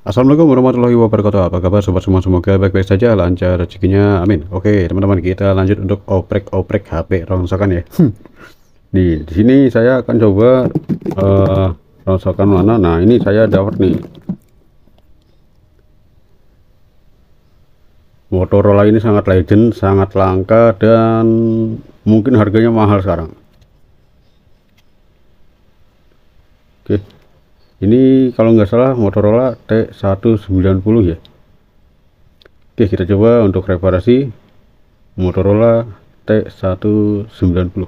Assalamualaikum warahmatullahi wabarakatuh. Apa kabar sobat semua? Semoga baik-baik saja, lancar rezekinya, amin. Oke teman-teman, kita lanjut untuk oprek HP rongsokan ya. Di sini saya akan coba rongsokan mana. Nah ini saya dapat nih Motorola, ini sangat legend, sangat langka, dan mungkin harganya mahal sekarang. Oke, ini kalau nggak salah Motorola T190 ya. Oke, kita coba untuk reparasi Motorola T190.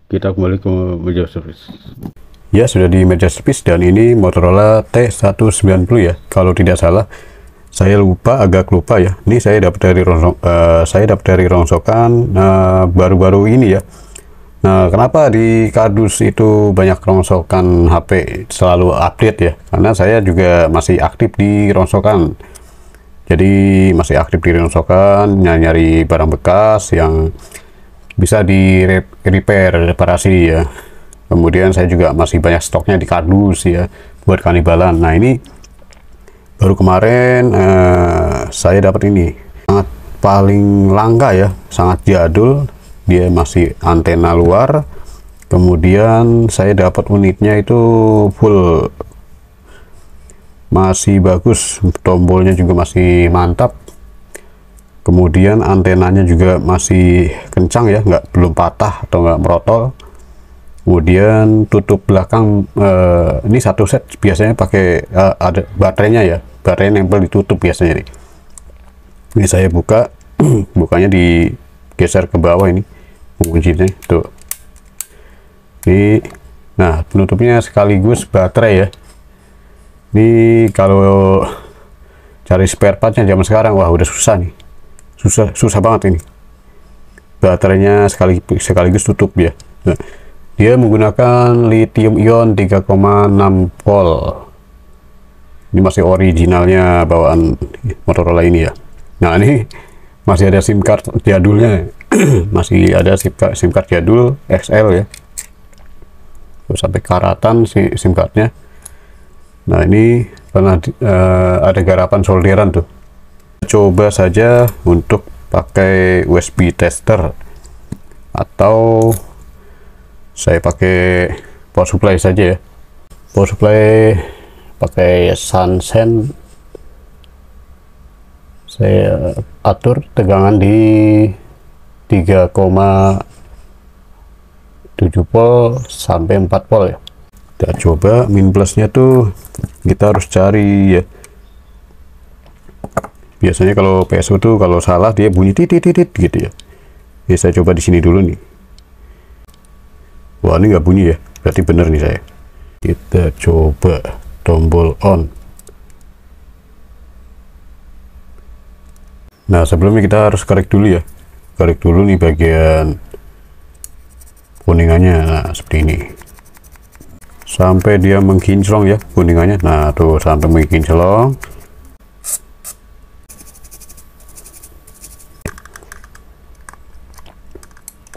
Kita kembali ke media service. Ya, sudah di media service, dan ini Motorola T190 ya. Kalau tidak salah, saya agak lupa ya. Ini saya dapat dari rongsokan baru-baru ini ya. Nah, kenapa di kardus itu banyak rongsokan HP selalu update ya? Karena saya juga masih aktif di rongsokan. Jadi masih aktif di rongsokan, nyari barang bekas yang bisa di reparasi ya. Kemudian saya juga masih banyak stoknya di kardus ya, buat kanibalan. Nah, ini baru kemarin saya dapat ini. Sangat paling langka ya, sangat jadul. Dia masih antena luar. Kemudian saya dapat unitnya itu full, masih bagus, tombolnya juga masih mantap. Kemudian antenanya juga masih kencang ya, belum patah atau nggak merotol. Kemudian tutup belakang ini satu set biasanya pakai ada baterainya ya, baterai nempel ditutup biasanya nih. Ini saya buka, bukanya digeser ke bawah, ini penguncinya tuh. Ini, nah penutupnya sekaligus baterai ya. Ini kalau cari spare partnya zaman sekarang, wah udah susah nih, susah banget ini. Baterainya sekaligus tutup ya. Nah, dia menggunakan lithium ion 3,6 volt. Ini masih originalnya bawaan Motorola ini ya. Nah, ini masih ada SIM card jadulnya. Masih ada SIM card jadul XL ya. Terus sampai karatan SIM cardnya. Nah, ini pernah ada garapan solderan tuh. Coba saja untuk pakai USB tester, atau saya pakai power supply saja ya. Power supply pakai Sansen. Saya atur tegangan di 3,7 volt sampai 4 volt ya. Kita coba min plusnya tuh kita harus cari ya. Biasanya kalau PSU tuh kalau salah dia bunyi titit gitu ya. Jadi saya coba di sini dulu nih. Wah, ini nggak bunyi ya, berarti bener nih saya. Kita coba tombol on. Nah, sebelumnya kita harus korek dulu ya. Korek dulu nih bagian kuningannya. Nah, seperti ini. Sampai dia mengkinclong ya kuningannya. Nah, tuh sampai mengkinclong.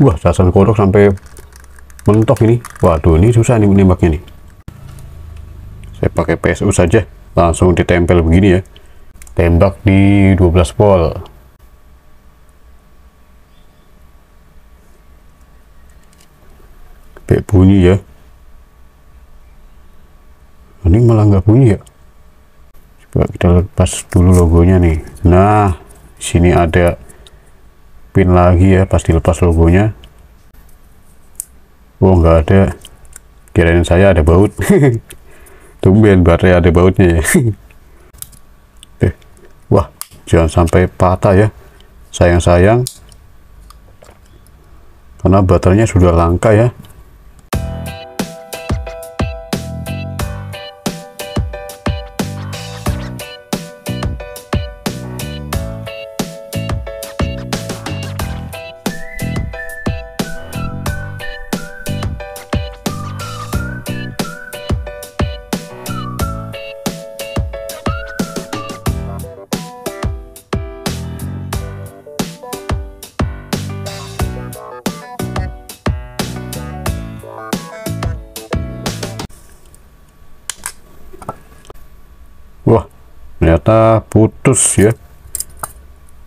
Wah, casan kodok sampai mentok ini. Waduh, ini susah nih menembaknya nih. Saya pakai PSU saja, langsung ditempel begini ya. Tembak di 12 volt. Kayak bunyi ya. Ini malah nggak bunyi ya. Coba kita lepas dulu logonya nih. Nah, sini ada pin lagi ya, pas dilepas logonya. Oh, nggak ada. Kirain saya ada baut. Tumben baterai ada bautnya ya. Wah, jangan sampai patah ya, sayang-sayang, karena baterainya sudah langka ya. ternyata putus ya.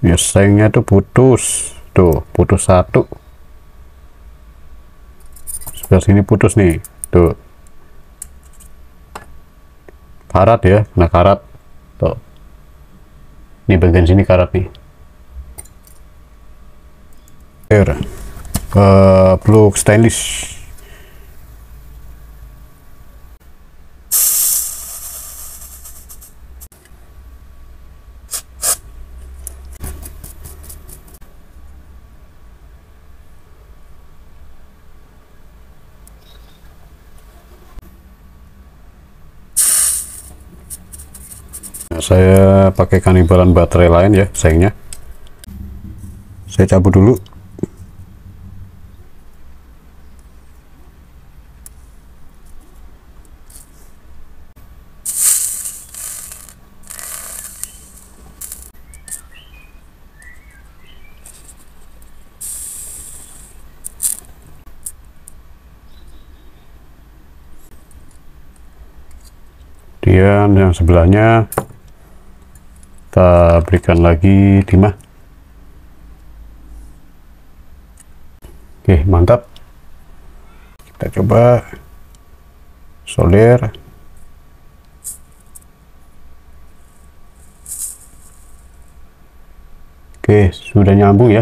Ya, sengnya tuh putus, tuh putus satu, sebelah sini putus nih, tuh karat ya, kena karat tuh, ini bagian sini karat nih. Plug stainless. Nah, saya pakai kanibalan baterai lain ya, sengnya saya cabut dulu. Kemudian yang sebelahnya kita berikan lagi timah. Oke, mantap. Kita coba solder. Oke, sudah nyambung ya.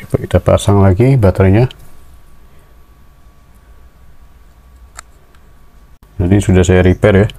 Coba kita pasang lagi baterainya. Jadi sudah saya repair ya.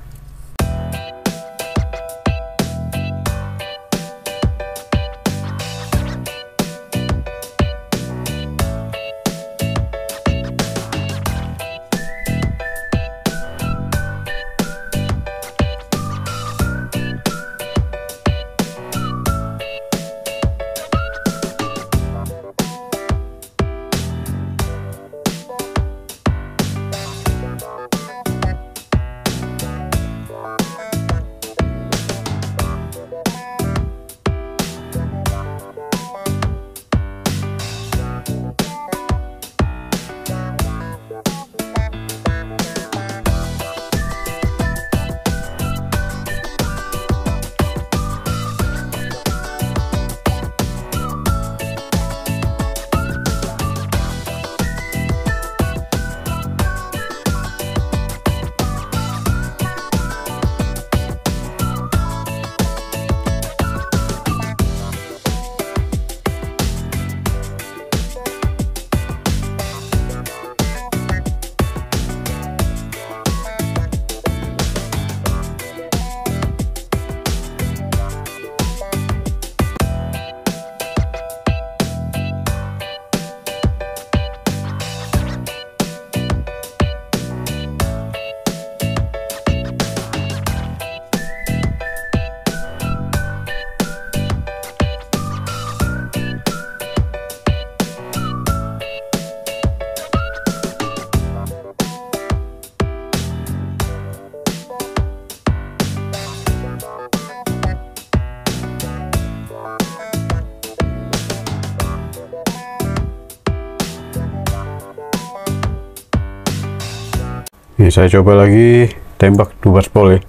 Ini saya coba lagi tembak 2 spol ya.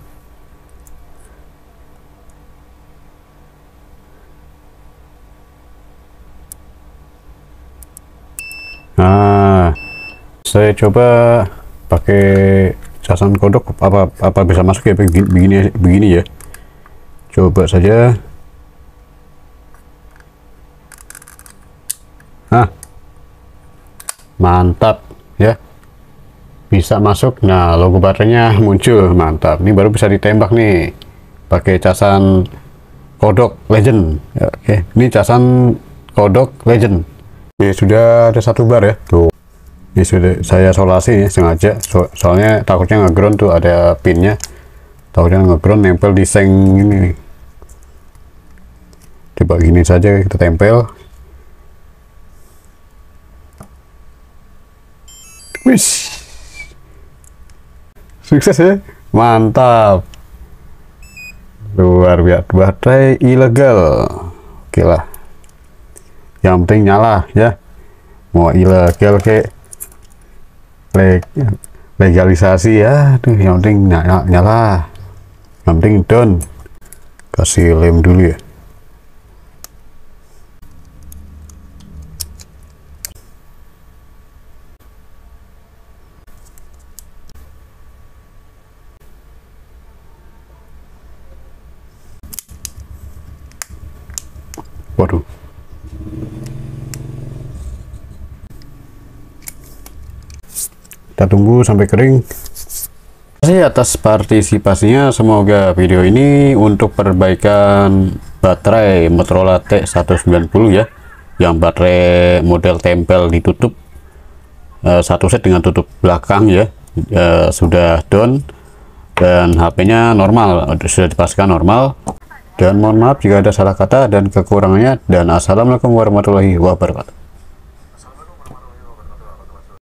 Nah, saya coba pakai casan kodok, apa bisa masuk ya begini ya. Coba saja. Nah, mantap ya, bisa masuk. Nah, logo baterainya muncul, mantap. Ini baru bisa ditembak nih pakai casan kodok legend ya. Oke, ini casan kodok legend. Ini sudah ada 1 bar ya, tuh. Ini sudah saya solasi ya, sengaja soalnya takutnya ngeground, tuh ada pinnya, takutnya ngeground nempel di seng ini. Coba gini saja kita tempel. Wis, sukses ya, mantap, luar biasa. Baterai ilegal, oke lah, yang penting nyala ya. Mau ilegal kayak legalisasi ya, tuh yang penting nyala, yang penting down. kasih lem dulu ya. Waduh, kita tunggu sampai kering. Terima kasih atas partisipasinya. Semoga video ini untuk perbaikan baterai Motorola T190 ya, yang baterai model tempel ditutup satu set dengan tutup belakang ya, sudah down dan HP-nya normal, sudah dipastikan normal. Dan mohon maaf jika ada salah kata dan kekurangannya, dan assalamualaikum warahmatullahi wabarakatuh.